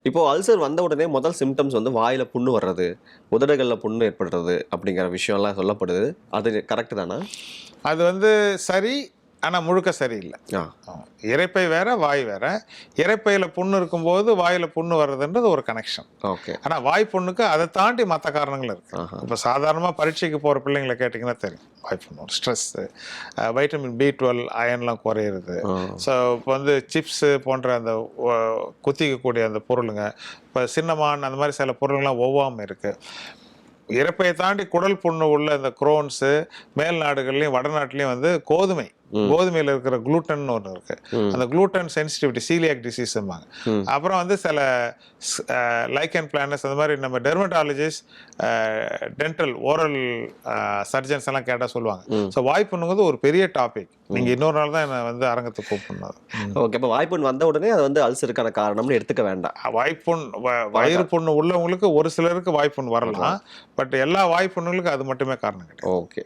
இப்போ அல்சர் வந்த உடனே முதல் சிம்டம்ஸ் வந்து வாயில புண்ணு வர்றது, உதடுகள்ல புண்ணு ஏற்படுறது அப்படிங்கிற விஷயம்லாம் சொல்லப்படுது. அது கரெக்ட் தானா? அது வந்து சரி, ஆனா முழுக்க சரியில்ல. ஆ. இரைப்பை வேற, வாய் வேற. இரைப்பையில புண்ணு இருக்கும்போது வாயில புண்ணு வர்றதுன்றது ஒரு கனெக்ஷன். ஓகே. ஆனா வாய் புண்ணுக்கு அதை தாண்டி மற்ற காரணங்கள் இருக்கு. ஆஹா. இப்போ சாதாரணமாக பரீட்சைக்கு போகிற பிள்ளைங்களை கேட்டிங்கன்னா தெரியும். வாய் புண்ணு, ஸ்ட்ரெஸ்ஸு, வைட்டமின் B12 அயன்லாம் குறையிறது. ஆ. ஸோ இப்போ வந்து சிப்ஸு போன்ற அந்த குத்திக்கக்கூடிய அந்த பொருளுங்க, இப்போ சின்னமான் அந்த மாதிரி சில பொருளுங்கள்லாம் ஒவ்வாமை இருக்குது. இரைப்பையை தாண்டி குடல் புண்ணு உள்ள இந்த குரோன்ஸு மேல் நாடுகள்லையும் வடநாட்டிலையும் வந்து கோதுமையில் இருக்கிற குளூட்டன் ஒன்று இருக்கு. அந்த குளூட்டன் சென்சிட்டிவிட்டி சீலியாக் டிசீஸ்ம்பாங்க. அப்புறம் வந்து சில லைக்கன் பிளானஸ் அந்த மாதிரி நம்ம டெர்மட்டாலஜிஸ்ட், டென்டல் ஓரல் சர்ஜன்ஸ் எல்லாம் கேட்டால் சொல்லுவாங்க. ஸோ வாய்ப்புண்ணுங்கிறது ஒரு பெரிய டாபிக். நீங்கள் இன்னொரு நாள் தான் என்னை வந்து அரங்கத்துக்கு கூப்பிடணும். ஓகே. இப்போ வாய்ப்புண் வந்த உடனே அது வந்து அல்சருக்கான காரணம்னு எடுத்துக்க வேண்டாம். வாய்ப்புண் வயிறு புண்ணு உள்ளவங்களுக்கு ஒரு சிலருக்கு வாய்ப்புண் வரலாம். பட் எல்லா வாய்ப்புண்ணுகளுக்கும் அது மட்டுமே காரணம் கிடையாது. ஓகே.